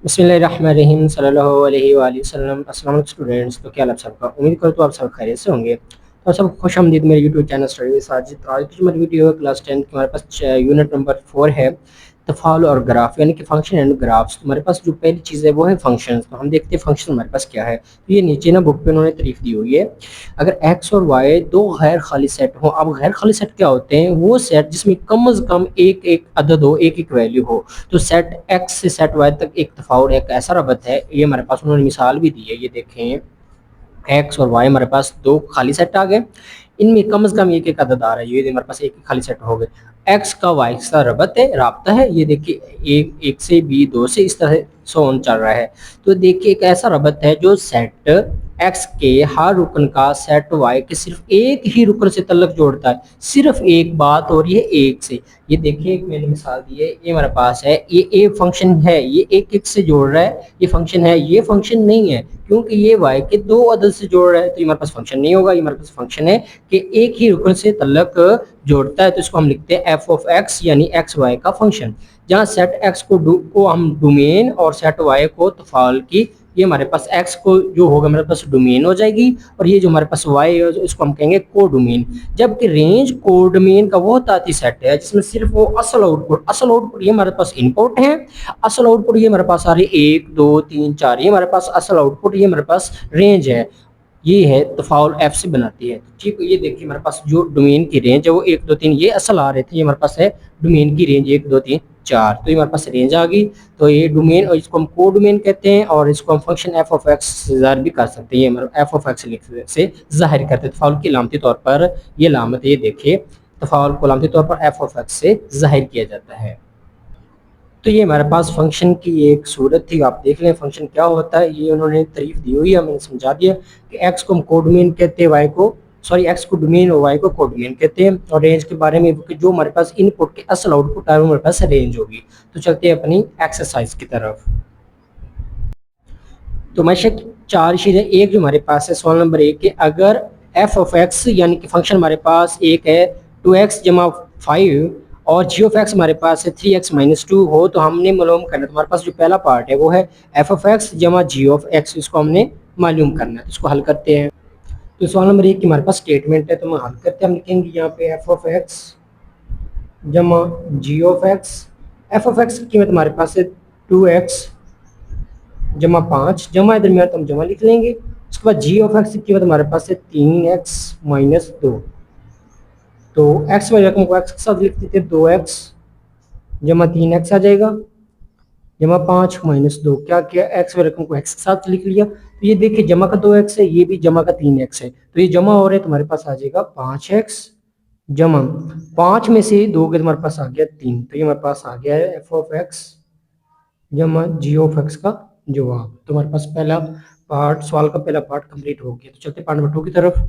बिस्मिल्लाहिर्रहमानिर्रहीम सल्लल्लाहु अलैहि वसल्लम। अस्सलाम वालेकुम स्टूडेंट्स, तो क्या हाल आप सबका। उम्मीद करो तो आप सब खैरियत से होंगे। तो सब खुश आमदीद मेरे YouTube channel study with Sajid. तो आज की जो हमारी वीडियो है क्लास 10 की, हमारे पास यूनिट नंबर 4 है, तफ़ाउल और ग्राफ यानी कि फंक्शन एंड ग्राफ्स। तो हमारे पास जो पहली चीज़ है वो है फंक्शन। तो हम देखते हैं फंक्शन हमारे पास क्या है। तो ये नीचे ना बुक पे उन्होंने तारीफ दी हुई है। अगर एक्स और वाई दो गैर खाली सेट हो। अब गैर खाली सेट क्या होते हैं? वो सेट जिसमें कम अज़ कम एक एक अदद हो, एक एक वैल्यू हो। तो सेट एक्स से सेट वाई तक एक तफाउल, एक ऐसा रबत है। ये हमारे पास उन्होंने मिसाल भी दी है, ये देखें। एक्स और वाई हमारे पास दो खाली सेट आ गए, इनमें कम से कम एक एक अदद आ रहा है। ये हमारे पास एक खाली सेट हो गए। एक्स का वाई के साथ रबत है, राब्ता है। ये देखिए एक एक से बी, दो से, इस तरह सो ऑन चल रहा है। तो देखिए एक ऐसा रबत है जो सेट एक्स के हर रुकन का सेट वाई के सिर्फ एक ही रुकन से तल्लक जोड़ता है। सिर्फ एक बात हो रही है एक से। ये देखिए एक मैंने मिसाल दी है, ये हमारे पास है, ये ए फंक्शन है, ये एक एक से जोड़ रहा है, ये फंक्शन है। ये फंक्शन नहीं है क्योंकि ये वाई के दो अदद से जोड़ रहा है, तो ये हमारे पास फंक्शन नहीं होगा। ये हमारे पास फंक्शन है कि एक ही रुकन से तल्लक जोड़ता है। तो इसको हम लिखते हैं एफ ऑफ एक्स यानी एक्स वाई का फंक्शन। जहाँ सेट एक्स को हम डोमेन और सेट वाई को तफाल की, ये हमारे पास एक्स को जो होगा हमारे पास डोमेन हो जाएगी, और ये जो हमारे पास वाई है इसको हम कहेंगे को डोमेन। जबकि रेंज को डोमेन का वो ताती सेट है जिसमें सिर्फ वो असल आउटपुट ये हमारे पास इनपुट है। असल आउटपुट ये हमारे पास आ रही है एक दो तीन चार, ये हमारे पास असल आउटपुट, ये हमारे पास रेंज है। ये है तफाउल एफ से बनाती है। ठीक है, ये देखिए हमारे पास जो डोमेन की रेंज है वो एक दो तीन, ये असल आ रहे थे, ये हमारे पास है डोमेन की रेंज एक दो तीन चार। तो ये हमारे पास रेंज आ गई। तो ये डोमेन, और इसको हम को डोमेन कहते हैं, और इसको हम फंक्शन एफ ऑफ एक्स से ज़ाहिर भी कर सकते हैं। ये हमारा एफ ऑफ एक्स से ज़ाहिर करते हैं तफाउल की अलामती तौर पर। ये लामत ये देखिए, तफाउल को अलामती तौर पर एफ ऑफ एक्स से ज़ाहिर किया जाता है। तो ये हमारे पास फंक्शन की एक सूरत थी। आप देख लें फंक्शन क्या होता है। ये उन्होंने तारीफ दी हुई है, मैंने समझा दिया कि एक्स को हम कोडोमेन कहते हैं, वाई को, सॉरी, एक्स को डोमेन और वाई को कोडोमेन कहते हैं। और रेंज के बारे में कि जो हमारे पास इनपुट के असल आउटपुट है वो हमारे पास रेंज होगी। तो चलते हैं अपनी एक्सरसाइज की तरफ। तो हमारे चार चीज़ें, एक जो हमारे पास है सवाल नंबर एक के, अगर एफ ऑफ एक्स यानी कि फंक्शन हमारे पास एक है 2x जमा 5, और जी ऑफ एक्स हमारे पास है 3x माइनस 2 हो, तो हमने मालूम करना है। तो हमारे पास जो पहला पार्ट है वो है एफ ऑफ एक्स जमा जी ऑफ एक्स, इसको हमने मालूम करना है। तो इसको हल करते हैं। तो सवाल नंबर एक की हमारे पास स्टेटमेंट है, तो हम हल करते हैं। हम लिखेंगे यहाँ पे एफ ऑफ एक्स जमा G of x. F of x की कीमत हमारे पास है 2x जमा 5, जमा है दरमियान तो हम जमा लिख लेंगे। उसके बाद जी ऑफ एक्स की कीमत हमारे पास है 3x माइनस 2। तो एक्स वाली रकम को एक्स के साथ लिख देते हैं, 2x जमा 3x आ जाएगा, जमा 5 माइनस 2। क्या किया, एक्स वाली रकम को एक्स के साथ लिख लिया। तो ये देखिए जमा का 2x है, ये भी जमा का 3x है, तो ये जमा हो रहा है। तो हमारे पास आ जाएगा 5x जमा 5 में से 2 के हमारे पास आ गया 3। तो ये हमारे पास आ गया है एफ ऑफ एक्स जमा जी ऑफ एक्स का जवाब। तो हमारे पास पहला पार्ट, सवाल का पहला पार्ट कंप्लीट हो गया। तो चलते पार्ट नंबर 2 की तरफ।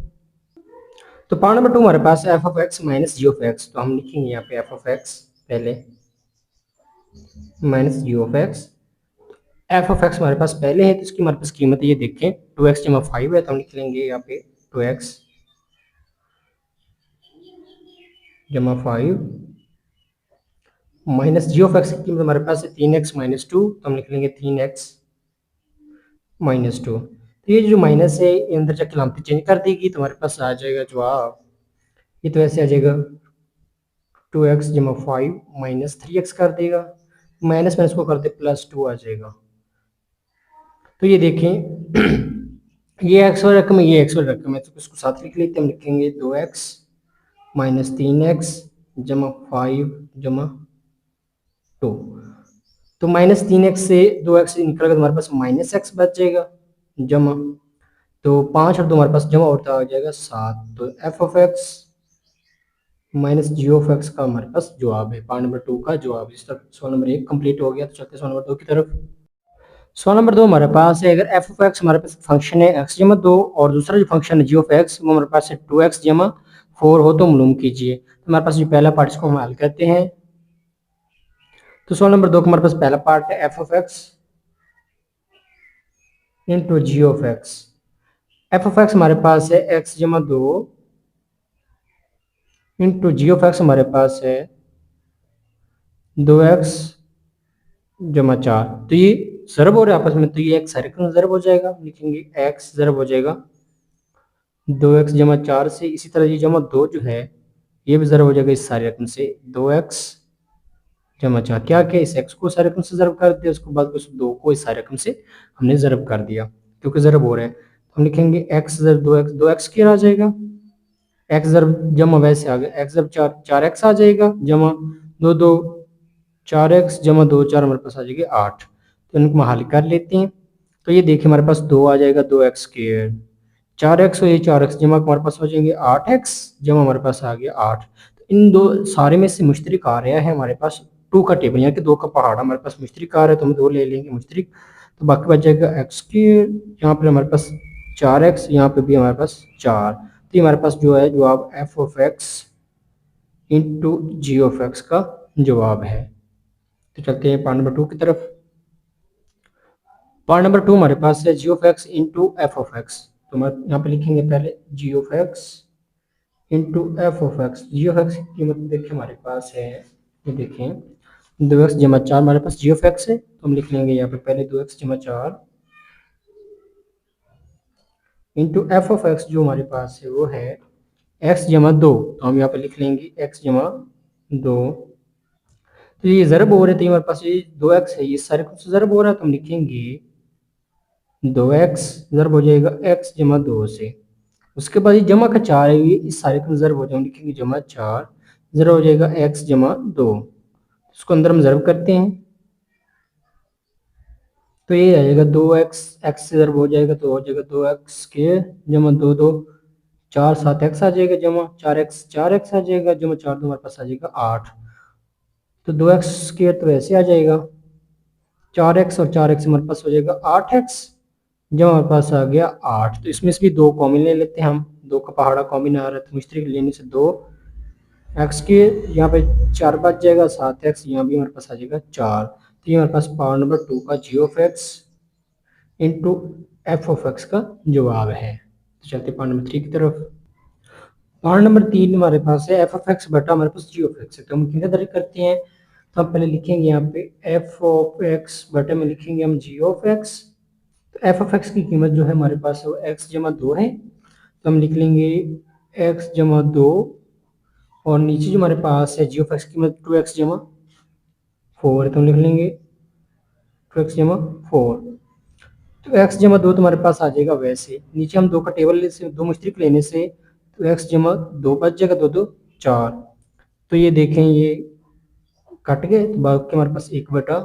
तो पार्ट नंबर 2 हमारे पास f of x minus ji of x. तो हम लिखेंगे यहाँ पे एफ ऑफ एक्स पहले minus ji of x. F of x हमारे पास पहले है तो इसकी हमारे पास कीमत ये देखें 2x जमा 5 है, तो हम लिख लेंगे यहाँ पे 2x जमा 5 माइनस जी ऑफ एक्स की कीमत हमारे पास है 3x माइनस 2, तो हम लिख लेंगे 3x माइनस 2। तो ये जो माइनस है ये अंदर जाके लामती चेंज कर देगी, तो हमारे पास आ जाएगा जवाब, ये तो ऐसे आ जाएगा 2x जमा 5 माइनस 3x कर देगा, माइनस माइनस को कर दे प्लस 2 आ जाएगा। तो ये देखें ये एक्स वाली रकम है, ये एक्स वाली रकम है, तो इसको साथ लिख लेते हैं। हम लिखेंगे 2x माइनस 3x जमा 5 जमा 2। तो माइनस 3x से 2x निकल गया तो हमारे पास माइनस x बच जाएगा, जमा, तो 5 और 2 हमारे पास जमा होता आ जाएगा 7। तो F of x minus ji of x का हमारे पास जवाब है, पार्ट नंबर 2 का जवाब। इस तक सवाल नंबर 1 कंप्लीट हो गया। तो चलते हैं सवाल नंबर 2 की तरफ। सवाल नंबर 2 हमारे पास है, अगर एफ ऑफ एक्स हमारे पास फंक्शन है एक्स जमा 2, और दूसरा जो फंक्शन है जी ऑफ एक्स वो हमारे पास है 2x जमा 4 हो, तो मालूम कीजिए। तो हमारे पास जो पहला पार्ट इसको हम हल करते हैं। तो सवाल नंबर 2 का हमारे पास पहला पार्ट है F of x into G of x. F of x हमारे पास है एक्स जमा 2 इंटू जी ऑफ एक्स हमारे पास है 2x जमा 4। तो ये ज़रब हो रहा है आपस में, तो ये एक सारे रकम ज़रब हो जाएगा, लिखेंगे x ज़रब हो जाएगा 2x जमा 4 से। इसी तरह ये जमा 2 जो है ये भी ज़रब हो जाएगा इस सारे रकम से, 2x जमा 4। क्या क्या इस x को सारे रकम से ज़रब कर दिया, उसके बाद उस 2 को इस सारे रकम से हमने ज़रब कर दिया क्योंकि ज़रब हो रहा है। तो हम लिखेंगे x ज़रब 2x, 2x क्या आ जाएगा, x ज़रब जमा वैसे आ गया x ज़रब 4, 4x आ जाएगा जमा 2 2 4x जमा 2 4 हमारे पास आ जाएगी 8। तो इनको हम हल कर लेते हैं। तो ये देखिए हमारे पास 2 आ जाएगा 2x स्क्वायर, 4x और ये 4x जमा हमारे पास हो जाएंगे 8x जमा हमारे पास आ गया 8। तो इन दो सारे में से मुश्तरिक आ रहा है हमारे पास 2 का टेबल, यानी कि 2 का पहाड़ हमारे पास मुश्तरिक आ रहा है, तो हम 2 ले लेंगे मुश्तरिक। तो बाकी बच जाएगा x स्क्वायर, यहाँ पर हमारे पास 4x, यहाँ पे भी हमारे पास 4। तो ये हमारे पास जो है जवाब f of x into G of x का जवाब है। तो चलते हैं पार्ट नंबर 2 की तरफ। पार्ट नंबर 2 हमारे पास है जी of x into f of x. तो हम यहाँ पे लिखेंगे पहले g of x into f of x. G of x की कीमत देखिए हमारे पास है, ये देखें 2x जमा 4 हमारे पास जी ऑफ एक्स है, तो हम लिख लेंगे यहाँ पे पहले 2x जमा 4 इंटू एफ ऑफ एक्स जो हमारे पास है वो है x जमा 2। तो हम यहाँ पे लिख लेंगे x जमा 2। तो ये ज़रब हो रहे थे हमारे पास, ये 2x है, ये सारे कुछ ज़रब हो रहा है, तो हम लिखेंगे 2x ज़रब हो जाएगा x जमा 2 से। उसके बाद ये जमा का 4 है, ये इस सारे का ज़रब हो जाएगा, लिखेंगे जमा 4 ज़रब हो जाएगा x जमा 2। उसको अंदर हम ज़रब करते हैं तो ये आ जाएगा 2x, x से ज़रब हो जाएगा तो हो जाएगा 2x के जमा 2 2 4 7x आ जाएगा जमा 4x 4x आ जाएगा जमा 4 2 हमारे पास आ जाएगा 8। तो 2x स्क्वायर तो ऐसे आ जाएगा 4x और 4x हमारे पास हो जाएगा 8x जब हमारे पास आ गया 8। तो इसमें से भी 2 कॉमन ले लेते हैं हम, 2 का पहाड़ा कॉमन आ रहा है तो मुश्तरिक लेने से 2x के यहाँ पे 4 बच जाएगा, 7x यहाँ भी हमारे पास आ जाएगा 4। तो ये हमारे पास पार्ट नंबर 2 का g of x into f of x का जवाब है। तो चलते पार्ट नंबर 3 की तरफ। पार्ट नंबर 3 हमारे पास है एफ ऑफ एक्स बटा हमारे पास जी ऑफ एक्स है। तो हम कितना दर्ज करते हैं, तो हम पहले लिखेंगे यहाँ पे एफ ऑफ एक्स बटे में लिखेंगे हम जी ऑफ एक्स। तो एफ ऑफ एक्स की कीमत जो है हमारे पास वो एक्स जमा 2 है, तो हम लिख लेंगे एक्स जमा 2 और नीचे जो हमारे पास है जी ऑफ एक्स की कीमत 2x जमा 4 है, तो हम लिख लेंगे 2x जमा 4। तो x जमा 2 तो हमारे पास आ जाएगा वैसे, नीचे हम 2 का टेबल से 2 मुश्तरिक लेने से तो x जमा 2 बच जाएगा, 2 2 4। तो ये देखें ये कट गए तो बाकी हमारे पास 1 बटा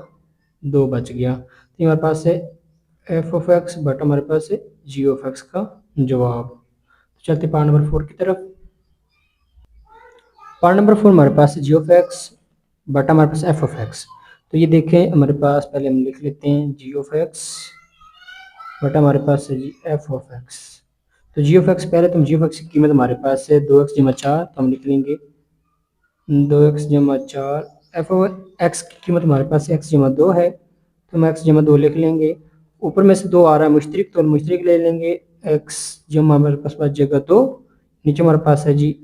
2 बच गया। तो हमारे पास है एफ ऑफ एक्स बटा हमारे पास है जी ऑफ एक्स का जवाब। तो चलते पार्ट नंबर 4 की तरफ। पार्ट नंबर 4 हमारे पास है जी ऑफ एक्स बटा हमारे पास एफ ऑफ एक्स। तो ये देखें हमारे पास पहले हम लिख लेते हैं जी ऑफ एक्स बटा हमारे पास है जी एफ ऑफ एक्स। तो जी ऑफ एक्स पहले तो जी ऑफ एक्स की कीमत हमारे पास है 2x जमा 4, तो हम लिख लेंगे 2x जमा 4। एफ ऑफ एक्स की कीमत हमारे पास x जमा 2 है, तो हम x जमा 2 लिख लेंगे। ऊपर में से 2 आ रहा है मुश्तरिक, तो मुश्तरिक ले लेंगे x जमा हमारे पास बच जाएगा 2, नीचे हमारे पास है जी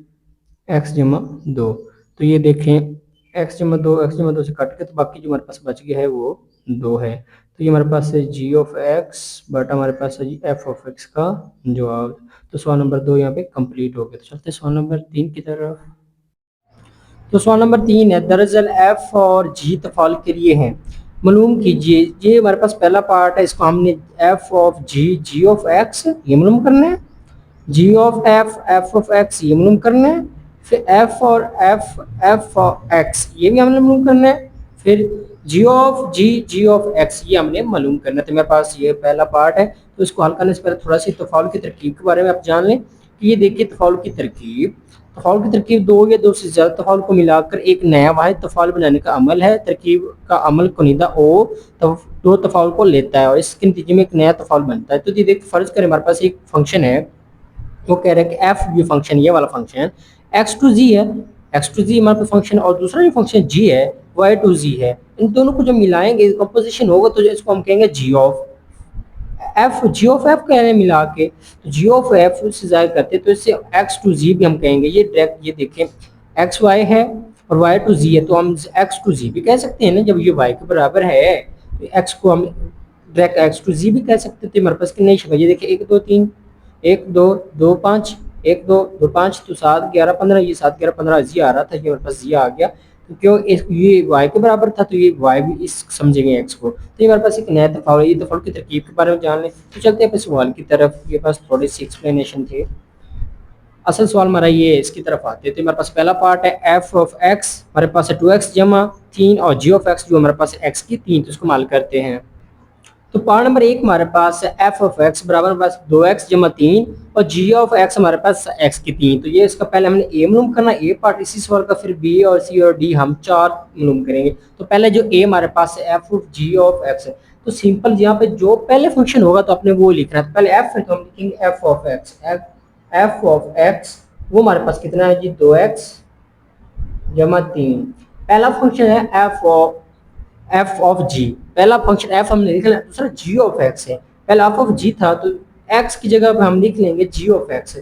x जमा 2। तो ये देखें x जमा 2 से कट के तो बाकी जो हमारे पास बच गया है वो 2 है। तो ये हमारे पास है जी ऑफ एक्स बटा हमारे पास है जी एफ ऑफ एक्स का जवाब। तो सवाल नंबर 2 यहाँ पे कंप्लीट हो गया। तो चलते सवाल नंबर 3 की तरफ। तो सवाल नंबर 3 है दरअसल एफ और जी तफाल के लिए है, मालूम कीजिए। ये हमारे पास पहला पार्ट है, इसको हमने F of G G of X ये मालूम करना है, जी ऑफ एफ ऑफ एक्स ये मालूम करना है, फिर एफ और एफ ऑफ एक्स ये भी हमने मालूम करना है, फिर जी ऑफ जी ऑफ एक्स ये हमने मालूम करना है। तो मेरे पास ये पहला पार्ट है, तो इसको हल करने से पहले थोड़ा सी तफाउल की तरकीब के बारे में आप जान लें कि ये देखिए तफाउल की तरकीब, तफाउल की तरकीब 2 या 2 से ज़्यादा तफाउल को मिलाकर एक नया वाहिद तफाउल बनाने का अमल है। तरकीब का अमल कुनीदा ओ दो तफाउल को लेता है और इसके नतीजे में एक नया तफाउल बनता है। तो ये देख फर्ज करें हमारे पास एक फंक्शन है, वो कह रहा है कि एफ ये फंक्शन ये वाला फंक्शन एक्स टू जी है, एक्स टू जी हमारे पास फंक्शन, और दूसरा जो फंक्शन जी है वाई टू जी है। इन दोनों को जब मिलाएंगे कंपोजिशन होगा तो इसको हम कहेंगे g of f, g of f कह रहे हैं मिला के, तो जी ऑफ एफ से जाहिर करते हैं तो इससे एक्स टू जी भी हम कहेंगे। ये डायरेक्ट ये देखें एक्स वाई है और वाई टू जी है, तो हम एक्स टू जी भी कह सकते हैं ना, जब ये वाई के बराबर है तो एक्स को हम डायरेक्ट एक्स टू जी भी कह सकते थे, हमारे पास कितने शक्ल, ये देखिए 1 2 3, 1 2 2 5, 1 2 2 5, तो 7 11 15, ये 7 11 15 जी आ रहा था, ये हमारे पास जी आ गया। तो क्यों ये वाई के बराबर था, तो ये वाई भी इस समझेंगे एक्स को। तो ये हमारे पास एक नया तफावत, ये तफावत की तरकीब के बारे में जान लें। तो चलते हैं सवाल की तरफ, ये पास थोड़ी सी एक्सप्लेनेशन थी। असल सवाल हमारा ये इसकी तरफ आते हैं। तो हमारे पास पहला पार्ट है एफ ऑफ एक्स, हमारे पास है 2x जमा 3, और जी ऑफ एक्स जो हमारे पास है एक्स की 3, तो इसको माल करते हैं। तो पार्ट नंबर 1 हमारे पास है एफ ऑफ एक्स बराबर हमारे पास 2x जमा 3, और जी ऑफ एक्स हमारे पास एक्स की 3। तो ये इसका पहले हमने ए मालूम करना, ए पार्ट इसी सवाल का, फिर बी और सी और डी हम 4 मालूम करेंगे। तो पहले जो ए हमारे पास है F of ji of x है, तो सिंपल यहाँ पे जो पहले फंक्शन होगा तो आपने वो लिखना है। तो पहले एफ है तो हम लिखेंगे F of x, F of x वो हमारे पास कितना है जी 2x जमा 3। पहला फंक्शन है एफ ऑफ जी, पहला फंक्शन एफ हमने लिख लिया, दूसरा जी ऑफ एक्स है। पहला एफ ऑफ जी था तो एक्स की जगह पे हम लिख लेंगे जी ऑफ एक्स,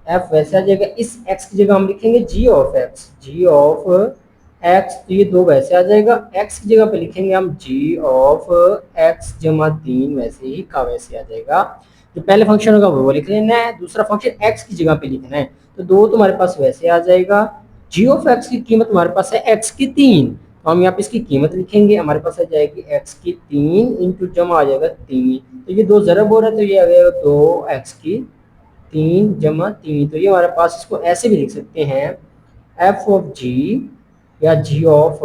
एफ वैसे आ जाएगा, इस एक्स की जगह हम लिखेंगे g of x, g of x, तो ये 2 वैसे आ जाएगा, एक्स की जगह पे लिखेंगे हम जी ऑफ एक्स जमा 3, वैसे ही का वैसे आ जाएगा। जो पहले फंक्शन होगा वो लिख लेना है, दूसरा फंक्शन एक्स की जगह पे लिखना है, तो 2 तुम्हारे पास वैसे आ जाएगा। जी ऑफ एक्स की कीमत हमारे पास है एक्स की 3, तो हम यहाँ पे इसकी कीमत लिखेंगे, हमारे पास आ जाएगी एक्स की 3 इंटू जमा आ जाएगा 3, तो ये 2 ज़रब हो रहा है, तो ये आ गया 2 एक्स की 3 जमा 3। तो ये हमारे पास, इसको ऐसे भी लिख सकते हैं एफ ऑफ जी या जी ऑफ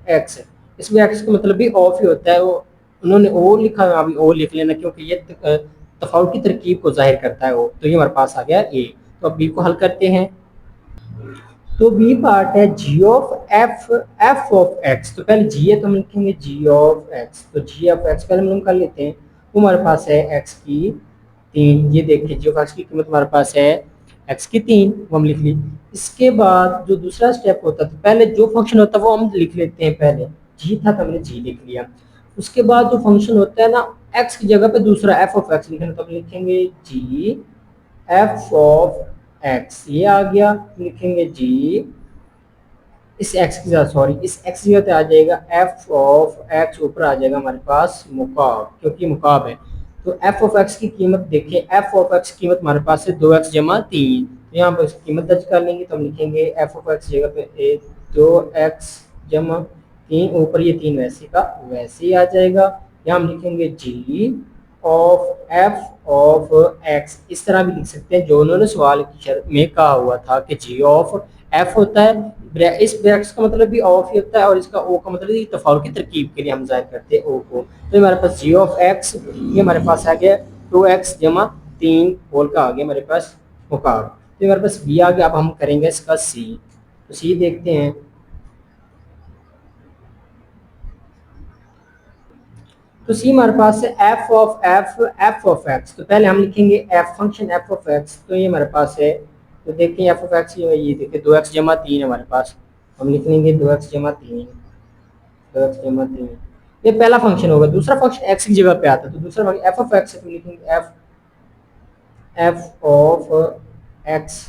एक्स। इसमें एक्स का मतलब भी ऑफ ही होता है, वो उन्होंने ओ लिखा है, अभी ओ लिख लेना क्योंकि ये तफावत की तरकीब को जाहिर करता है वो। तो ये हमारे पास आ गया ए। तो अब बी को हल करते हैं। तो बी पार्ट है जी ऑफ एफ ऑफ एक्स, तो पहले जी है तो हम लिखेंगे जी ऑफ एक्स, तो जी ऑफ एक्स पहले हम कर लेते हैं। वो हमारे पास है एक्स की 3, ये देखिए जी ऑफ एक्स की कीमत हमारे पास है एक्स की 3, वो हम लिख ली। इसके बाद जो दूसरा स्टेप होता है, तो पहले जो फंक्शन होता है वो हम लिख लेते हैं, पहले जी था तो हमने जी लिख लिया। उसके बाद जो फंक्शन होता है ना, एक्स की जगह पे दूसरा एफ ऑफ एक्स लिखना, तो हम लिखेंगे जी एफ ऑफ एक्स, ये आ गया, लिखेंगे जी इस एक्स की जगह, सॉरी इस एक्स की जगह आ जाएगा एफ ऑफ एक्स, ऊपर आ जाएगा हमारे पास मुकाब, क्योंकि मुकाब है। तो एफ ऑफ एक्स की कीमत देखिए, एफ ऑफ एक्स की कीमत हमारे पास है 2x जमा 3, तो यहाँ पर इसकी कीमत दर्ज कर लेंगे, तो हम लिखेंगे एफ ऑफ एक्स जगह पे 2x जमा 3, ऊपर ये 3 वैसे का वैसे ही आ जाएगा। यहाँ हम लिखेंगे g of F of x, इस तरह भी लिख सकते हैं जो उन्होंने सवाल की शर्त में कहा हुआ था कि जी ऑफ एफ होता है, इस ब्रैकेट्स का मतलब भी ऑफ ही होता है, और इसका ओ का मतलब तफावत की तरकीब के लिए हम जाहिर करते हैं ओ को। तो हमारे पास जी ऑफ एक्स, ये हमारे पास आ गया 2x जमा 3 होल का आ गया हमारे पास मुकाब। तो हमारे पास बी आ गया। अब हम करेंगे इसका सी, तो सी देखते हैं। तो सी हमारे पास है एफ ऑफ एक्स, तो पहले हम लिखेंगे F function F of x, तो ये हमारे पास है। तो देखते हैं एफ ऑफ एक्स, ये देखिए 2x जमा 3 हमारे पास, हम लिख लेंगे 2x जमा 3, 2x जमा 3, ये पहला फंक्शन होगा। दूसरा फंक्शन एक्स की जगह पे आता है, तो दूसरा फंक्शन एफ ऑफ एक्स है, तो लिखेंगे एफ ऑफ एक्स,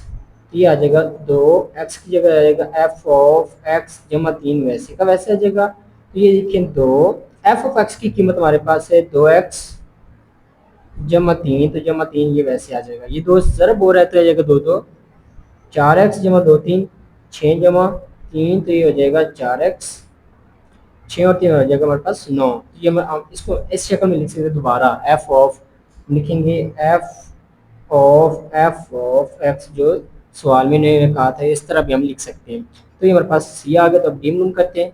ये आ जाएगा 2x की जगह आ जाएगा एफ ऑफ एक्स जमा 3, वैसे का वैसे आ जाएगा। तो ये लिखें 2 एफ ऑफ एक्स की कीमत हमारे पास है 2x जमा 3, तो जमा 3 ये वैसे आ जाएगा, ये 2 ज़रब हो रहा है तो आ जाएगा 2 2, 4x जमा 2 3, 6 जमा 3, तो ये हो जाएगा 4x, 6 और 3 हो जाएगा हमारे पास 9। ये हम इसको इस शक्ल में लिख सकते हैं दोबारा, एफ ऑफ लिखेंगे एफ ऑफ एक्स, जो सवाल में ने कहा था इस तरह भी हम लिख सकते हैं। तो ये हमारे पास सी आ गया। तो अब डी मालूम करते हैं।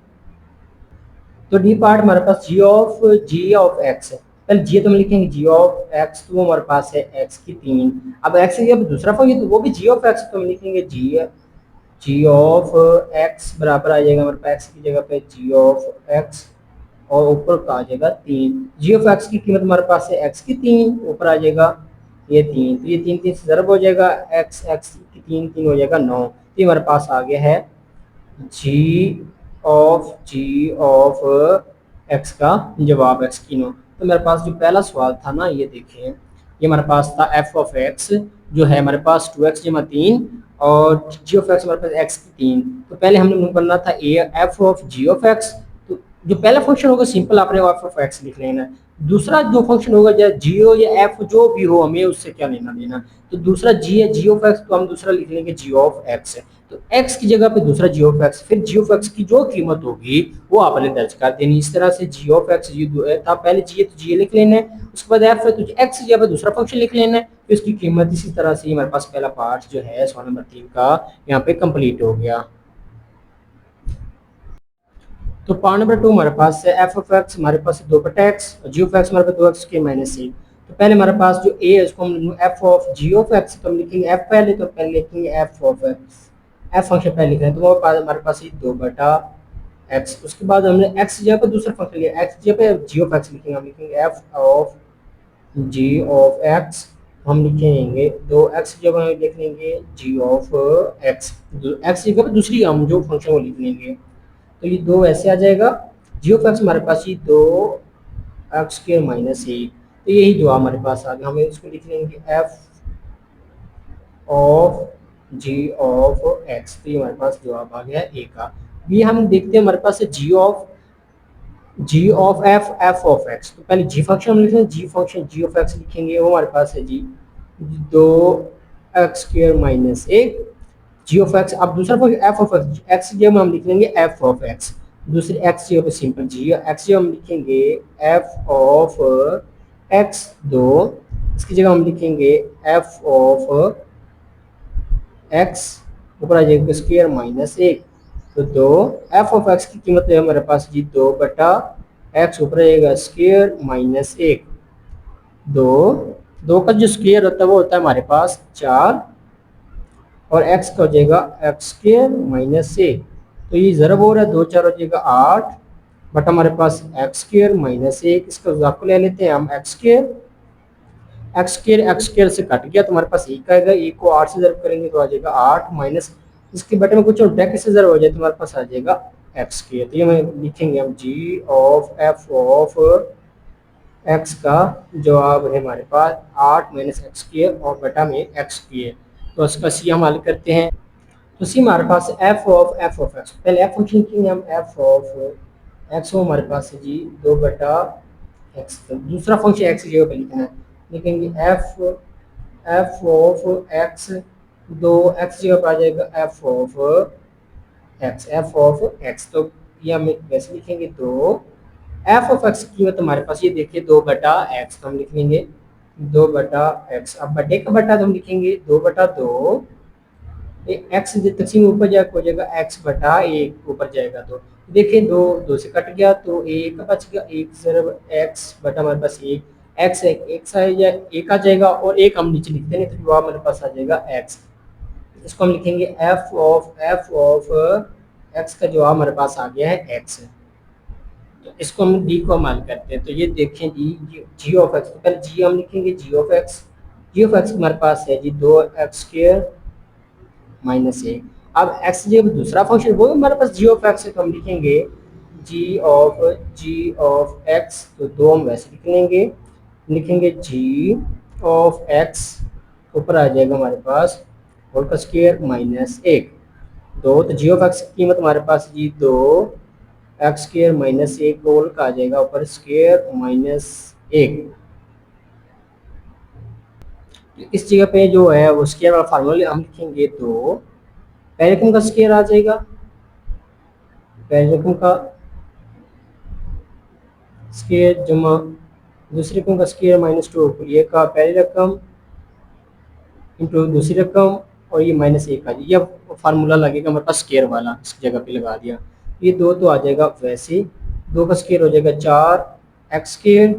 तो डी पार्ट हमारे पास जी ऑफ एक्स है, पहले जी तो हम लिखेंगे जी ऑफ एक्स, तो वो हमारे पास है एक्स की 3। अब एक्स की जब दूसरा फंक्शन तो वो भी जी ऑफ एक्स, तो हम लिखेंगे जी ऑफ एक्स बराबर आ जाएगा हमारे पास एक्स की जगह पे जी ऑफ एक्स, और ऊपर का आ जाएगा 3। जी ऑफ एक्स की कीमत हमारे पास है एक्स की 3, ऊपर आ जाएगा ये 3, तो ये 3 3 से ज़रब हो जाएगा, एक्स एक्स की 3 3 हो जाएगा 9। तो ये हमारे पास आ गया है जी ऑफ एक्स का जवाब एक्स की 9। तो मेरे पास जो पहला सवाल था ना, ये देखें, ये हमारे पास था एफ ऑफ एक्स जो है हमारे पास 2x जमा 3, और जी ऑफ एक्स हमारे पास एक्स की 3। तो पहले हमने करना था A F of ji of x, तो जो पहला फंक्शन होगा सिंपल आपने एफ ऑफ एक्स लिख लेना है। दूसरा जो फंक्शन होगा या जी हो या एफ जो भी हो, हमें उससे क्या लेना देना। तो दूसरा जी है, जी ऑफ एक्स, तो हम दूसरा लिख लेंगे जी ऑफ एक्स है। तो एक्स की जगह पे दूसरा जी ऑफ एक्स, फिर जी ऑफ एक्स की जो कीमत होगी वो आपने दर्ज कर देनी। इस तरह से जी ऑफ एक्स जी था, पहले जी है तो जी लिख लेना है, उसके बाद एफ है तो एक्स की जगह पे दूसरा फंक्शन लिख लेना है, फिर उसकी कीमत। इसी तरह से हमारे पास पहला पार्ट जो है सवाल नंबर 3 का यहाँ पे कंप्लीट हो गया। तो पार्ट नंबर 2 हमारे पास है एफ ऑफ एक्स, हमारे पास है 2/x और जी ऑफ एक्स हमारे पास 2x के माइनस 1। तो पहले हमारे पास जो ए है उसको हम F of ji of x, तो हम लिखेंगे एफ पहले, तो पहले लिखेंगे F of x, F function पहले लिख रहे हैं, तो हमारे पास ये 2/x। उसके बाद हमने एक्स की जगह पर दूसरा फंक्शन लिया, एक्स की जगह पे जी ऑफ एक्स लिखेंगे, हम लिखेंगे F of ji of X, हम लिखेंगे 2x की जगह लिख लेंगे जी ऑफ एक्स, एक्स की जगह पर दूसरी हम जो फंक्शन वो लिख लेंगे। तो ये दो ऐसे आ जाएगा, जी ऑफ एक्स हमारे पास ये 2x² - 1। तो यही जो हमारे पास आ गया, हमें इसको लिख लेंगे F of ji of x. तो ये हमारे पास जवाब आ गया ए का। ये हम देखते हैं हमारे पास है जी of f, f of x. तो पहले जी फंक्शन हम लिखेंगे, g function g of x लिखेंगे, वो हमारे पास है जी 2x² - 1 जी ऑफ एक्स। अब दूसरा function F of x, x की जगह हम लिख लेंगे एफ ऑफ एक्स, दूसरे एक्स की जगह सिंपल जी एक्स की जगह हम लिखेंगे एफ ऑफ एक्स 2, इसकी जगह हम लिखेंगे एफ ऑफ एक्स, ऊपर आ जाएगा स्क्वायर माइनस 1। तो 2 एफ ऑफ एक्स की कीमत है हमारे पास जी 2/x, ऊपर आएगा स्क्वायर माइनस 1। 2 2 का जो स्क्वायर होता है वो होता है हमारे पास 4, और x का हो जाएगा x² - 1। तो ये ज़रब हो रहा है, 2 4 हो जाएगा 8, बट हमारे पास x²-1, इसका इजाफा ले लेते हैं हम x² से कट गया तो हमारे पास 1 आएगा, 1 को 8 से ज़रब करेंगे तो आ जाएगा 8 माइनस इसके बटे में कुछ और से ज़रब हो जाए तो हमारे पास आ जाएगा x²। तो ये हम लिखेंगे हम जी ऑफ एफ ऑफ एक्स का जवाब है हमारे पास 8 माइनस x² और बटा में x²। तो इसका सी हम हल करते हैं। तो सी हमारे पास एफ ऑफ एक्स, पहले एफ फंक्शन की हम एफ ऑफ एक्स हो हमारे पास है जी 2/x। दूसरा फंक्शन एक्स की जगह पे लिखना है, लिखेंगे F f of x, 2x की जगह पर आ जाएगा एफ ऑफ एक्स। तो ये हम वैसे लिखेंगे, तो एफ ऑफ एक्स की कीमत हमारे पास ये देखिए 2/x, तो हम लिख लेंगे 2/x। अब बटे का बटा तो हम लिखेंगे 2/2, एक्स तकसीम ऊपर जाकर हो जाएगा x/1 ऊपर जाएगा। तो देखिए 2 2 से कट गया तो एक बच गया, 1 ज़रब x बटा हमारे पास 1 x, एक आ जाएगा और एक हम नीचे लिखते हैं तो जवाब हमारे पास आ जाएगा x। इसको हम लिखेंगे एफ ऑफ x का जवाब हमारे पास आ गया है x। तो इसको हम डी को हम हल करते हैं, तो ये देखें जी ऑफ एक्स, तो पहले जी हम लिखेंगे g of x, g of x हमारे पास है जी 2x² - 1। अब एक्स जब दूसरा फंक्शन वो हमारे पास जी ऑफ एक्स है तो हम लिखेंगे जी ऑफ एक्स, तो 2 हम वैसे लिख लेंगे, लिखेंगे जी ऑफ एक्स, ऊपर आ जाएगा हमारे पास होल का स्क्वायर माइनस 1। 2 तो जी ऑफ एक्स की कीमत हमारे पास जी 2x² - 1 होल का आ जाएगा ऊपर स्क्वायर माइनस 1। इस जगह पे जो है वो स्क्वायर वाला फार्मूला हम लिखेंगे, तो पहले रकम का स्क्वायर आ जाएगा, पहले रकम का स्क्वायर जमा दूसरी रकम का स्क्वायर -2, ये का पहली रकम इंटू दूसरी रकम और ये -1 का, ये फार्मूला लगेगा हमारे पास स्क्वायर वाला, इस जगह पे लगा दिया। ये 2 तो आ जाएगा वैसे, 2 का स्क्वायर हो जाएगा 4x²,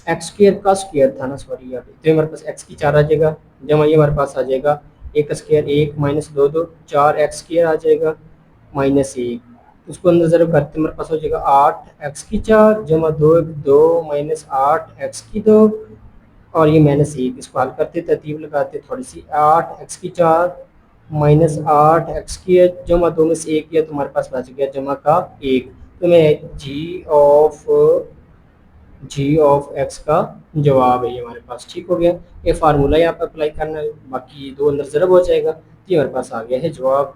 x² का स्क्वायर था ना, सॉरी यहाँ पे, तो हमारे पास x की 4 आ जाएगा, जमा ये हमारे पास आ जाएगा 1 का स्क्वायर 1 माइनस 2 2 4x² आ जाएगा -1, उसको अंदर ज़रूर करते हमारे पास हो जाएगा 8x की 4 जमा 2 2 माइनस 8x की 2 और ये -1, इसको हल करते तरतीब लगाते थोड़ी सी, 8x की 4 माइनस 8x की जमा 2 में से 1 किया तो हमारे पास बच गया जमा का 1। तो मैं जी ऑफ एक्स का जवाब है ये हमारे पास, ठीक हो गया। ये फार्मूला यहाँ पर अप्लाई करना है, बाकी 2 अंदर ज़रब हो जाएगा, ये हमारे पास आ गया है जवाब।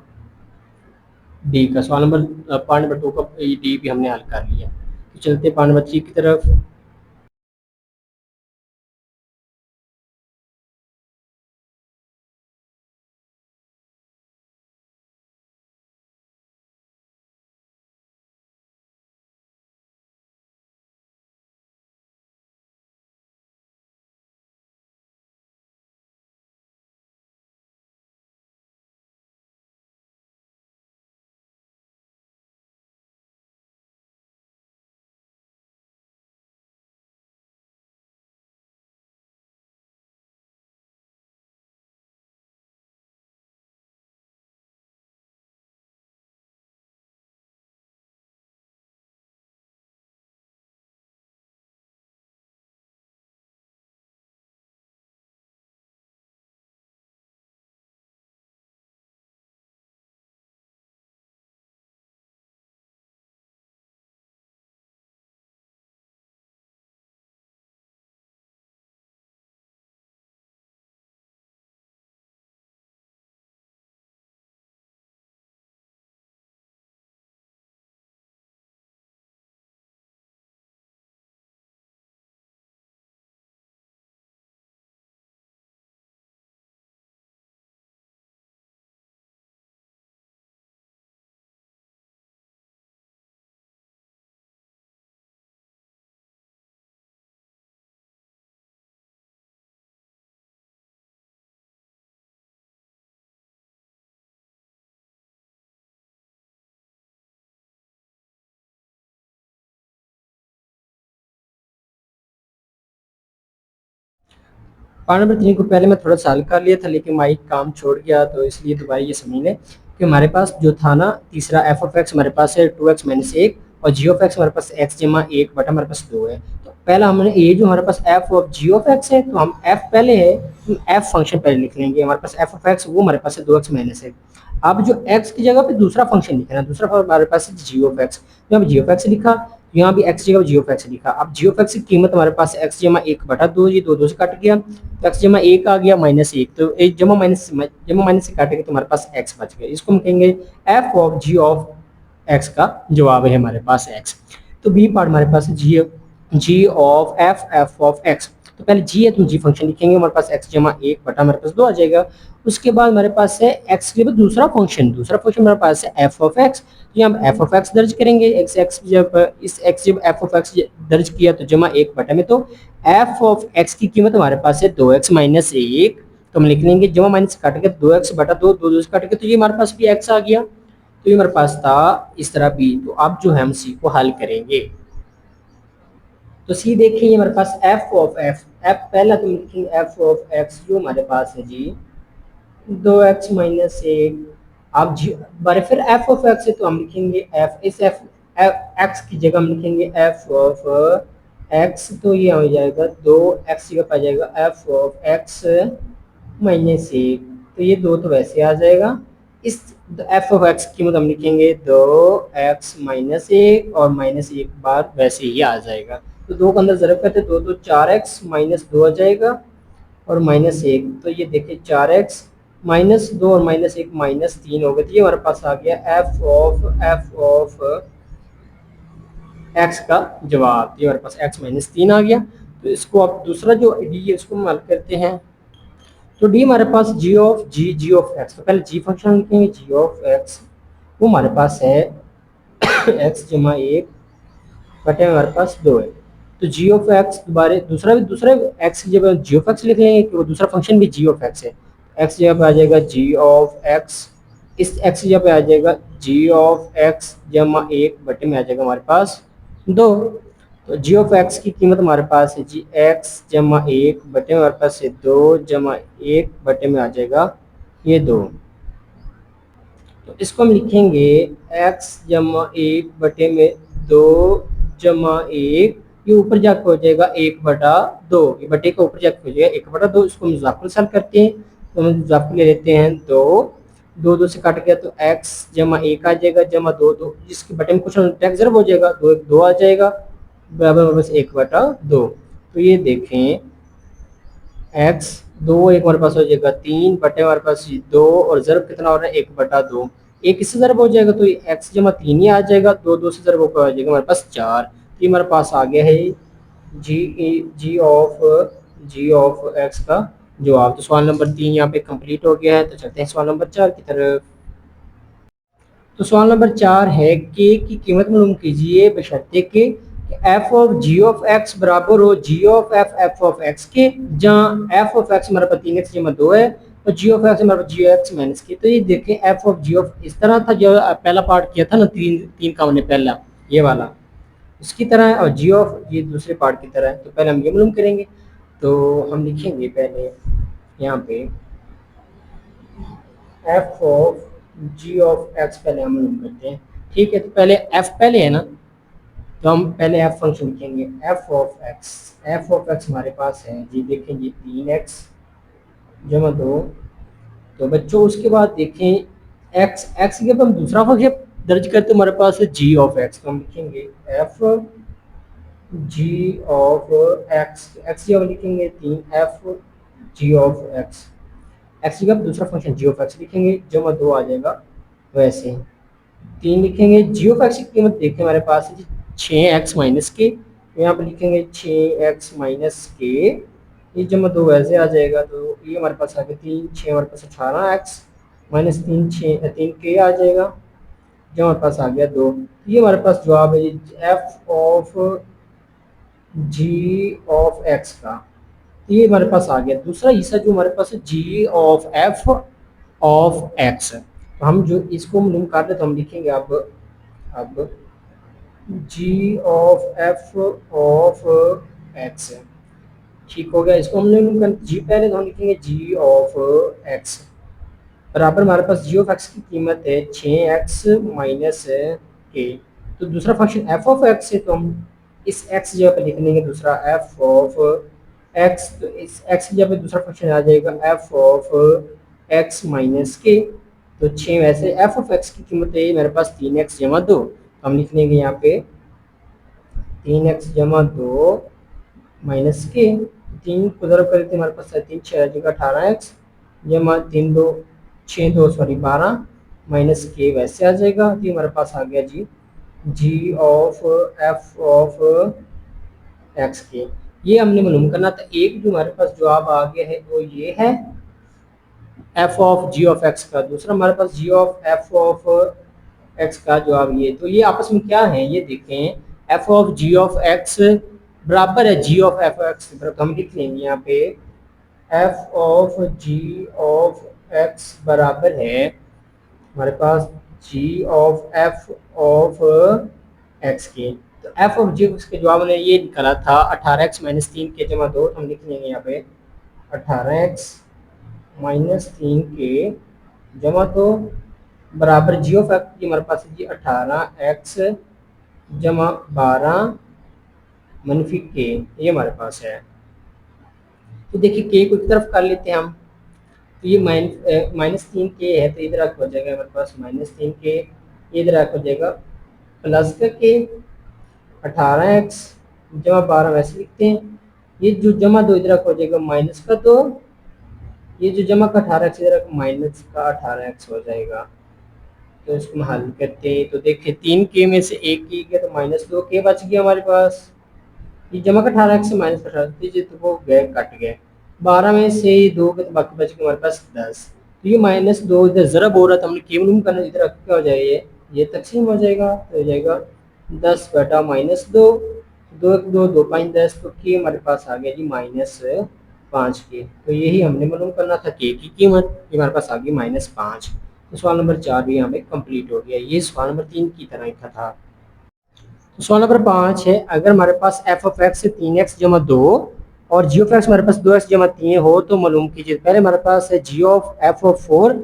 डी का सवाल नंबर पार्ट नंबर 2 का डी भी हमने हल कर लिया। तो चलते पार्ट नंबर 3 की तरफ। पार्ट नंबर 3 को पहले मैं थोड़ा सा हल कर लिया था, लेकिन माइक काम छोड़ गया, तो इसलिए दोबारा ये समझ लें कि हमारे पास जो था ना तीसरा एफ ऑफ एक्स हमारे पास है 2x माइनस एक, और जी ऑफ एक्स हमारे पास एक्स जमा एक बटा हमारे पास 2 है। तो पहला हमने ये जो हमारे पास f of ji of x है, तो हम एफ पहले है, हम एफ फंक्शन पहले लिख लेंगे। हमारे पास एफ ऑफ एक्स वो हमारे पास है 2x माइनस एक। अब जो एक्स की जगह पे दूसरा फंक्शन लिखना है, दूसरा हमारे पास है जी ऑफ एक्स। तो यहाँ जी ऑफ एक्स लिखा, यहाँ भी एक्स जगह जी ऑफ एक्स लिखा। अब जी ऑफ एक्स की कीमत हमारे पास एक्स जमा एक बटा दो, ये दो दो से कट गया, तो एक्स जमा एक आ गया माइनस एक, तो एक जमा माइनस से काटेंगे तो हमारे पास एक्स बच गया। इसको हम कहेंगे F of ji of x का जवाब है हमारे पास एक्स। तो बी पार्ट हमारे पास G G of F of x. तो पहले जी है तो जी फंक्शन लिखेंगे, हमारे पास एक्स जमा एक बटा हमारे पास दो आ जाएगा। उसके बाद हमारे पास है एक्स के बाद दूसरा फंक्शन हमारे पास है एफ ऑफ एक्स। तो यहाँ एफ ऑफ एक्स दर्ज करेंगे, एक्स एक्स जब इस एक्स जब एफ ऑफ एक्स दर्ज किया तो जमा एक बटा में, तो एफ ऑफ एक्स की कीमत हमारे पास है 2x माइनस एक। तो हम लिख लेंगे जमा माइनस काट के 2x बटा दो, दो दो से काट के, तो ये हमारे पास भी x आ गया। तो ये हमारे पास था इस तरह भी। तो अब जो है हम सी को हल करेंगे। तो सी देखिए हमारे पास एफ ऑफ एफ पहला तो लिखेंगे एफ ऑफ एक्स जो हमारे पास है जी 2x माइनस एक। अब जी बारे फिर एफ ऑफ एक्स है तो हम लिखेंगे एफ इस एफ एक्स की जगह हम लिखेंगे एफ ऑफ एक्स, तो ये हो जाएगा 2x की जगह आ जाएगा एफ ऑफ एक्स माइनस एक। तो ये दो तो वैसे आ जाएगा। इस एफ ऑफ एक्स की कीमत हम लिखेंगे 2x माइनस एक, और माइनस एक बार वैसे ही आ जाएगा। तो दो के अंदर ज़रब करते दो दो 4x माइनस दो आ जाएगा, और माइनस एक। तो ये देखिए 4x माइनस दो और माइनस एक माइनस तीन हो गए। तो ये हमारे पास आ गया एफ ऑफ एक्स का जवाब। ये हमारे पास एक्स माइनस तीन आ गया। तो इसको आप दूसरा जो डी है इसको हम हल करते हैं। तो डी हमारे पास जी ऑफ एक्स, तो पहले जी फंक्शन लिखेंगे जी ऑफ एक्स, वो हमारे पास है एक्स जमा एक बटे हमारे पास दो है। तो जी ऑफ एक्स दोबारा दूसरा एक्स की जगह जी ऑफ एक्स लिख लेंगे कि वो दूसरा फंक्शन भी जी ऑफ एक्स है। एक्स जगह पे आ जाएगा जी ऑफ एक्स, इस एक्स जगह पे आ जाएगा जी ऑफ एक्स जमा एक बटे में आ जाएगा हमारे पास दो। तो जी ऑफ एक्स की कीमत हमारे पास है जी एक्स जमा एक बटे में हमारे पास है दो जमा एक बटे में आ जाएगा ये दो। तो इसको हम लिखेंगे x जमा एक बटे में दो जमा एक, ये ऊपर जाकर हो जाएगा एक बटा दो, ये बटे का ऊपर जाकर हो जाएगा एक बटा दो। इसको हम इजाफा सॉल्व करते हैं, तो हम इजाफा ले लेते हैं दो, दो दो से कट गया तो x जमा एक आ जाएगा जमा दो दो, जिसके बटे में कुछ टैक्स जरूर हो जाएगा, दो एक दो आ जाएगा बराबर बस एक बटा दो। तो ये देखें x दो एक हमारे पास हो जाएगा तीन बटे हमारे पास दो, और ज़रब कितना हो रहा है एक बटा दो। एक इससे ज़रब हो जाएगा तो ये एक्स जमा तीन ही आ जाएगा, दो दो से ज़रब होकर आ जाएगा हमारे पास चार। तो ये हमारे पास आ गया है जी जी ऑफ एक्स का जवाब। तो सवाल नंबर 3 यहाँ पे कंप्लीट हो गया है। तो चलते हैं सवाल नंबर 4 की तरफ। तो सवाल नंबर 4 है के की कीमत मालूम कीजिए बशर्ते के F of ji of X बराबर हो G of F of X के, जहाँ एफ ऑफ एक्स हमारे पास 3x जमा 2 है और जी ऑफ एक्स हमारे पास जी एक्स माइनस के। तो ये देखें एफ ऑफ जी ऑफ इस तरह था जो पहला पार्ट किया था ना, तीन तीन का हमने पहला ये वाला इसकी तरह है, और जी ऑफ ये दूसरे पार्ट की तरह है। तो पहले हम ये मालूम करेंगे। तो हम लिखेंगे पहले यहाँ पे F of ji of x पहले हम मालूम करते हैं। ठीक है, तो पहले एफ पहले है ना, तो हम पहले एफ फंक्शन लिखेंगे F of x. F of x हमारे पास है जी, देखेंगे 3x जमा 2। तो बच्चों उसके बाद देखें एक्स एक्स के बाद हम दूसरा फंक्शन दर्ज करते हमारे पास है जी ऑफ एक्स। तो हम लिखेंगे F g of x, x की हम लिखेंगे 3f ji of x. X की जगह दूसरा फंक्शन जी ऑफ एक्स लिखेंगे, जमा 2 आ जाएगा वैसे। 3 लिखेंगे जी ऑफ एक्स की कीमत देखें हमारे पास है जी 6x माइनस के। तो यहाँ पर लिखेंगे 6x माइनस के, ये जमा 2 वैसे आ जाएगा। तो ये हमारे पास आ गया 3 6 हमारे पास 18x माइनस 3 6 3 के आ जाएगा, जो हमारे पास आ गया 2। ये हमारे पास जवाब है जी f of ji of x का। ये हमारे पास आ गया दूसरा हिस्सा जो हमारे पास है जी ऑफ एफ ऑफ एक्स। तो हम जो इसको मालूम कर रहे तो हम लिखेंगे अब जी ऑफ एफ ऑफ एक्स। ठीक हो गया, इसको हमने जी पहले तो हम लिखेंगे जी ऑफ एक्स बराबर हमारे पास जी ऑफ एक्स की कीमत है 6x माइनस के। तो दूसरा फंक्शन एफ ऑफ एक्स है, तो हम इस x जगह पर लिख लेंगे दूसरा एफ ऑफ एक्स। तो इस x की जगह पे दूसरा फंक्शन आ जाएगा एफ ऑफ एक्स माइनस के। तो 6 वैसे एफ ऑफ एक्स की कीमत है मेरे पास 3x जमा 2। हम लिख लेंगे यहाँ पे 3x जमा 2 माइनस के। 3 को ज़रब करते हमारे पास है 3 6 जगह 18x जमा 3 2 6 2 सॉरी 12 माइनस के वैसे आ जाएगा। तो हमारे पास आ गया जी G of F of X के। ये हमने मालूम करना था। एक जो हमारे पास जवाब आ गया है वो ये है F of ji of x का, दूसरा हमारे पास G of F of x का जवाब ये। तो ये आपस में क्या है ये देखें, F of ji of X बराबर है जी ऑफ एफ एक्स। हम लिख लेंगे यहाँ पे F of ji of X बराबर है हमारे पास G of F of X के। तो एफ ऑफ जी के जवाब ने ये निकाला था 18x माइनस 3 के जमा 2। तो हम लिख लेंगे यहाँ पे 18x माइनस 3 के जमा 2 बराबर जी ऑफ एक्स की हमारे पास है जी 18x जमा 12 मनफी के, ये हमारे पास है। तो देखिए के को एक तरफ कर लेते हैं हम। तो ये माइनस 3 के है, तो इधर आके हो जाएगा हमारे पास माइनस 3 के, इधर आके हो जाएगा प्लस का के 18x जमा 12 वैसे लिखते हैं। ये जो जमा 2 इधर आके हो जाएगा माइनस का 2, ये जो जमा का 18x इधर आके माइनस का 18x हो जाएगा। तो इसको हम हल करते हैं। तो देखिए 3 के में से एक की गया तो माइनस 2 के बच गया हमारे पास। ये जमा का 18x से माइनस का 18 दीजिए तो वो गए कट गए। 12 में से 2 के तो बाकी बच गए हमारे पास 10। तो ये माइनस 2 इधर ज़रब हो रहा था, हमने केवल रूम करना, इधर क्या हो जाएगा ये तकसीम हो जाएगा। तो हो जाएगा 10 बटा माइनस 2, 2 2 2 5 10। तो के हमारे पास आ गया जी माइनस 5 के। तो यही हमने मालूम करना था के की कीमत, ये हमारे पास आ गई माइनस 5। तो सवाल नंबर 4 भी यहाँ पे कंप्लीट हो गया। ये सवाल नंबर 3 की तरह का था। सवाल नंबर 5 है, अगर हमारे पास एफ ऑफ एक्स से 3x जमा 2 और जी ऑफ एक्स हमारे पास 2x जमा 3 हो तो मालूम कीजिए। पहले हमारे पास है जी ऑफ एफ ऑफ 4,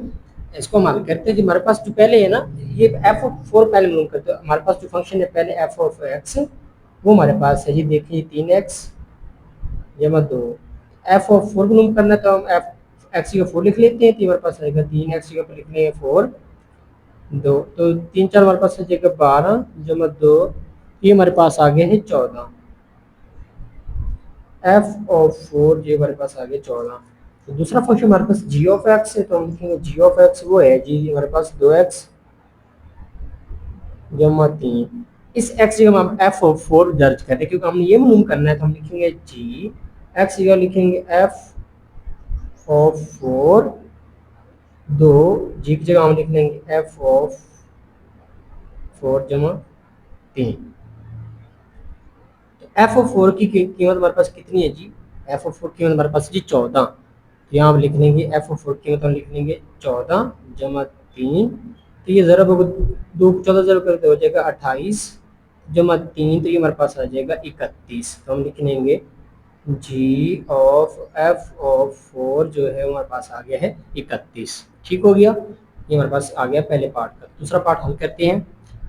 इसको हम हल करते हैं। जो हमारे पास जो पहले है ना, ये एफ ऑफ 4 पहले मालूम करते हैं। हमारे पास जो फंक्शन है पहले एफ ऑफ एक्स वो हमारे पास है जी, देखिए 3x जमा 2। एफ ऑफ 4 मालूम करना तो हम एफ एक्स की 4 लिख लेते हैं। तो हमारे पास आएगा 3x की लिख लेंगे 4 2, तो 3 4 हमारे पास आ जाएगा 12 जमा 2, ये हमारे पास आ गया है 14। एफ ऑफ 4 ये हमारे पास आ गया 14। तो दूसरा फंक्शन हमारे पास जी ऑफ एक्स है, तो हम लिखेंगे जी ऑफ एक्स वो है जी हमारे पास 2x जमा 3। इस x जगह हम एफ ऑफ 4 दर्ज करते हैं क्योंकि हमने ये मालूम करना है, तो हम लिखेंगे जी x जगह लिखेंगे एफ ऑफ 4 2, जी की जगह हम लिख लेंगे एफ ऑफ 4 जमा 3। एफ ऑफ 4 की कीमत हमारे पास कितनी है जी? एफ ऑफ 4 की कीमत हमारे पास जी 14। तो यहाँ हम लिख लेंगे एफ ऑफ 4 की कीमत हम लिख लेंगे 14 जमा 3। तो ये ज़रा बहुत 14 करते हो जाएगा 28 जमा 3, तो ये हमारे पास आ जाएगा 31। तो हम लिख लेंगे जी ऑफ एफ ऑफ 4 जो है हमारे पास आ गया है 31। ठीक हो गया, ये हमारे पास आ गया पहले पार्ट का। दूसरा पार्ट हल करते हैं,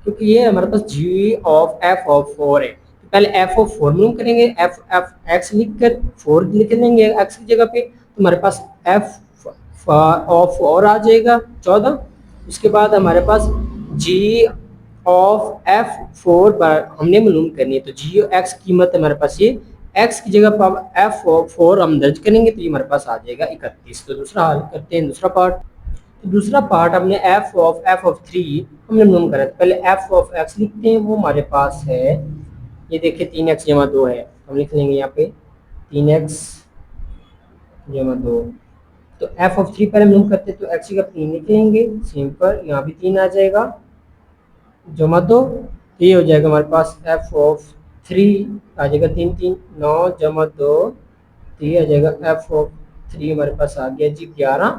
क्योंकि ये हमारे पास जी ऑफ एफ ऑफ 4 है। तो पहले एफ ऑफ 4 मालूम करेंगे, एफ एफ एक्स लिख कर 4 लिख लेंगे एक्स की जगह पे, तो हमारे पास एफ ऑफ 4 आ जाएगा 14। उसके बाद हमारे पास जी ऑफ एफ 4 हमने मालूम करनी है, तो जी एक्स कीमत हमारे पास ये एक्स की जगह पर एफ 4 हम दर्ज करेंगे, तो ये हमारे पास आ जाएगा 31। तो दूसरा हल करते हैं, दूसरा पार्ट। तो दूसरा पार्ट हमने एफ ऑफ 3 हमने मालूम करा, तो पहले एफ ऑफ एक्स लिखते हैं, वो हमारे पास है, ये देखिए 3x जमा 2 है, हम लिख लेंगे यहाँ पे 3x जमा 2। तो एफ ऑफ 3 पहले मालूम करते हैं, तो एक्स की जगह 3 लिख लेंगे, सिंपल, यहाँ भी 3 आ जाएगा जमा 2। तो ये हो जाएगा हमारे पास एफ ऑफ 3 आ जाएगा 3 3 9 जमा 2, तो ये आ जाएगा एफ ऑफ 3 हमारे पास आ गया जी 11।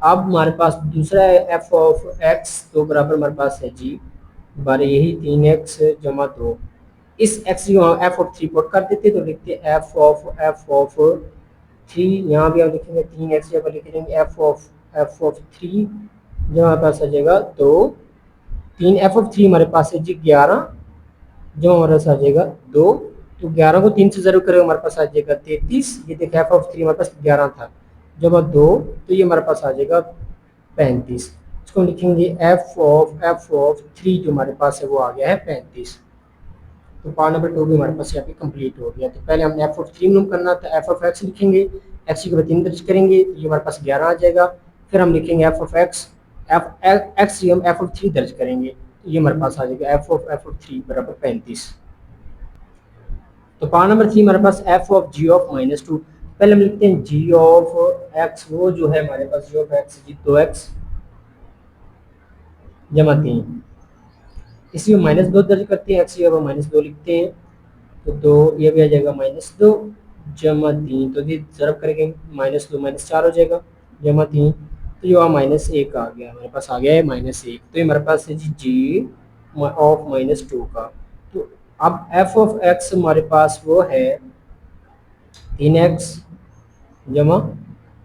अब हमारे पास दूसरा है एफ ऑफ एक्स, तो बराबर हमारे पास है जी बारे यही 3x जमा 2। इस x को एफ ऑफ 3 पुट कर देते, तो लिखते हैं एफ ऑफ 3, यहाँ भी हम लिखेंगे 3x जगह लिख देंगे एफ ऑफ 3 जो हमारे पास आ जाएगा 2। 3 एफ ऑफ 3 हमारे पास है जी 11 जो हमारे पास आ जाएगा 2। तो 11 को 3 से जरूर करेंगे, हमारे पास आ जाएगा 33। ये देखिए एफ ऑफ 3 हमारे पास 11 था जब 2, तो ये हमारे पास आ जाएगा 35। इसको लिखेंगे एफ ऑफ 3 जो हमारे पास है वो आ गया है 35। तो पार्ट नंबर 2 भी हमारे पास यहाँ पे कंप्लीट हो गया। तो पहले हमने एफ ऑफ 3 मालूम करना था, एफ ऑफ एक्स लिखेंगे, एक्स की 3 दर्ज करेंगे, तो ये हमारे पास 11 आ जाएगा। फिर हम लिखेंगे एफ ऑफ एक्स, एक्स हम एफ ऑफ 3 दर्ज करेंगे, तो ये हमारे पास आ जाएगा एफ ऑफ 3 बराबर 35। तो पार्ट नंबर 3 हमारे पास एफ ऑफ जी ऑफ -2। पहले हम लिखते हैं जी ऑफ एक्स, वो जो है हमारे पास G of x ji 2x जमा 3, इसी में -2 दर्ज करते हैं, एक्स जगह -2 लिखते हैं, तो 2 ये भी आ जाएगा -2 जमा 3, तो ये ज़रब करेंगे -2 -4 हो जाएगा जमा 3, तो ये -1 आ गया, हमारे पास आ गया है -1। तो ये हमारे पास है जी ऑफ -2 का। तो अब एफ ऑफ एक्स हमारे पास वो है 3x जमा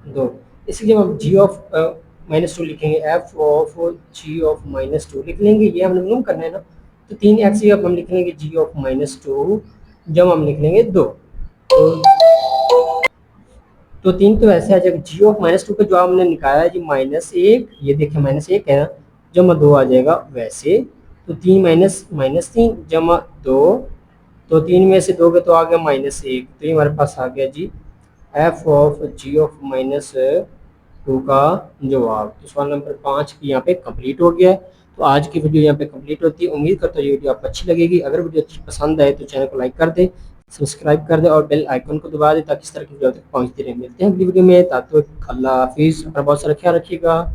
2। इसकी जब हम जी ऑफ -2 लिखेंगे, एफ ऑफ जी ऑफ -2 लिख लेंगे, ये हमने मालूम करना है ना। तो 3x अब हम लिख लेंगे जी ऑफ -2 जब हम लिख लेंगे 2। तो 3 तो ऐसे आ जाएगा, जी ऑफ -2 का जो हमने निकाला है जी -1, ये देखिए -1 है ना, जमा 2 आ जाएगा वैसे। तो 3 -3 जमा 2, तो 3 में से 2 के तो आ गया -1, तो ये हमारे पास आ गया जी एफ ऑफ जी ऑफ -2 का जवाब। तो सवाल नंबर 5 की यहाँ पे कंप्लीट हो गया है। तो आज की वीडियो यहाँ पे कंप्लीट होती है। उम्मीद करता हूँ ये वीडियो आपको अच्छी लगेगी। अगर वीडियो अच्छी पसंद आए तो चैनल को लाइक कर दे, सब्सक्राइब कर दे और बेल आइकन को दबा दे, ताकि इस तरह की वीडियो तक पहुँचती रहे। मिलते हैं अगली वीडियो में, तब तक अल्लाह हाफिज़, अपना बहुत सारा ख्याल रखिएगा।